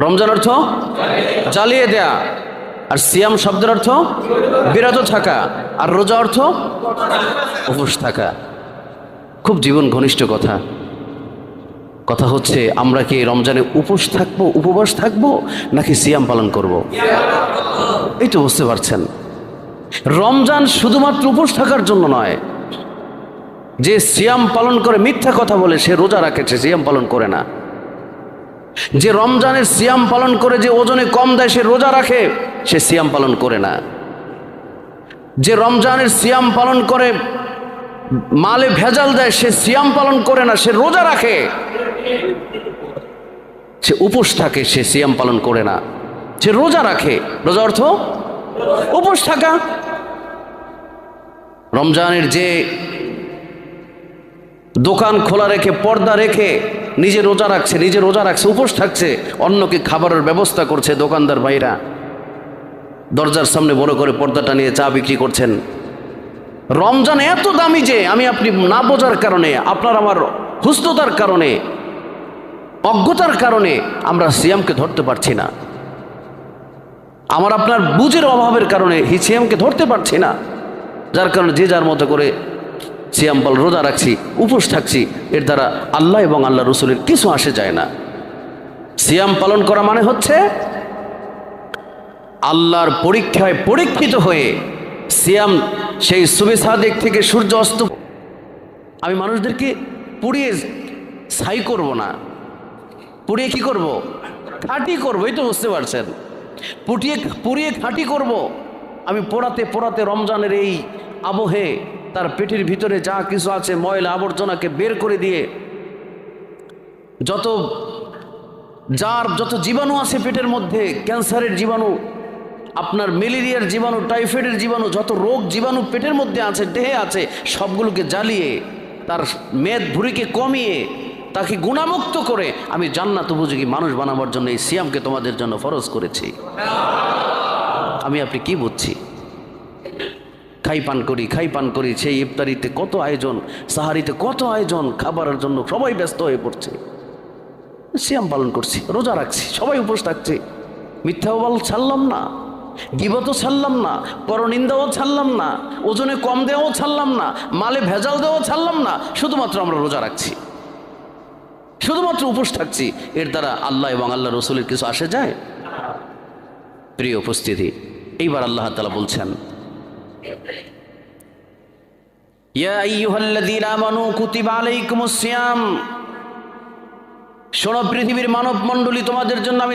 রমজান অর্থ জ্বালিয়ে দেয়া, আর সিয়াম শব্দের অর্থ বিরত থাকা, আর রোজা অর্থ উপোস থাকা। খুব জীবন ঘনিষ্ঠ কথা। কথা হচ্ছে আমরা কি রমজানে উপোস থাকবো, উপবাস থাকবো, নাকি সিয়াম পালন করব? এই তো বুঝতে পারছেন, রমজান শুধুমাত্র উপোস থাকার জন্য নয়। যে সিয়াম পালন করে মিথ্যা কথা বলে সে রোজা রাখে, সে সিয়াম পালন করে না। যে রমজানের সিয়াম পালন করে যে ওজনে কম দেয় সে রোজা রাখে, সে সিয়াম পালন করে না। যে রমজানের সিয়াম পালন করে মালে ভেজাল দেয় সে সিয়াম পালন করে না, সে রোজা রাখে। সে উপোস থাকে, সে সিয়াম পালন করে না, সে রোজা রাখে। রোজা অর্থ উপোস থাকা। রমজানের যে দোকান খোলা রেখে পর্দা রেখে নিজে রোজা রাখছে, নিজে রোজা রাখছে, উপোস থাকছে, অন্যকে খাবারের ব্যবস্থা করছে, দোকানদার ভাইরা দরজার সামনে বড় করে পর্দাটা নিয়ে চা বিক্রি করছেন। রমজান এত দামি যে আমি আপনি না বোঝার কারণে, আপনার আমার হুস্নতার কারণে, অজ্ঞতার কারণে আমরা সিয়ামকে ধরতে পারছি না। আমার আপনার বুঝের অভাবের কারণে সিয়ামকে ধরতে পারছি না, যার কারণে যে যার মতো করে সিয়াম পাল রোজা রাখছি, উপোস থাকছি। এর দ্বারা আল্লাহ এবং আল্লাহ রসুলের কিছু আসে যায় না। সিয়াম পালন করা মানে হচ্ছে আল্লাহর পরীক্ষায় পরীক্ষিত হয়ে সিয়াম, সেই সুবে সাদেক থেকে সূর্য অস্ত। আমি মানুষদেরকে পুড়িয়ে ছাই করব না, পুড়িয়ে কি করব? খাঁটি করবো। এই তো বুঝতে পারছেন, পুড়িয়ে খাঁটি করব। আমি পোড়াতে পোড়াতে রমজানের এই আবহে তার পেটের ভিতরে যা কিছু আছে ময়লা আবর্জনাকে বের করে দিয়ে যত জীবাণু আছে পেটের মধ্যে, ক্যান্সারের জীবাণু, আপনার ম্যালেরিয়ার জীবাণু, টাইফয়েডের জীবাণু, যত রোগ জীবাণু পেটের মধ্যে আছে, দেহে আছে, সবগুলোকে জ্বালিয়ে তার মেদ ভুঁড়িকে কমিয়ে তাকে গুণামুক্ত করে আমি জান্নাত উপযোগী মানুষ বানাবার জন্য এই সিয়ামকে তোমাদের জন্য ফরজ করেছি। আমি আপনি কি বুঝছি? খাই পান করি, সেই ইফতারিতে কত আয়োজন, সাহারিতে কত আয়োজন, খাবারের জন্য সবাই ব্যস্ত হয়ে পড়ছে। সিয়াম পালন করছি, রোজা রাখছি, সবাই উপোস থাকছে। মিথ্যা বল ছাড়লাম না, গীবতও ছাড়লাম না, পরনিন্দাও ছাড়লাম না, ওজনে কম দেওয়াও ছাড়লাম না, মালে ভেজাল দেওয়াও ছাড়লাম না। শুধুমাত্র আমরা রোজা রাখছি, শুধুমাত্র উপোস থাকছি। এর দ্বারা আল্লাহ এবং আল্লাহ রসুলের কিছু আসে যায়? প্রিয় উপস্থিতি, এইবার আল্লাহ তাআলা বলছেন, ইয়া আইয়ুহাল্লাযীনা আমানু কুতিবা আলাইকুমুস সিয়াম। শোনো পৃথিবীর মানব মণ্ডলী, তোমাদের জন্য আমি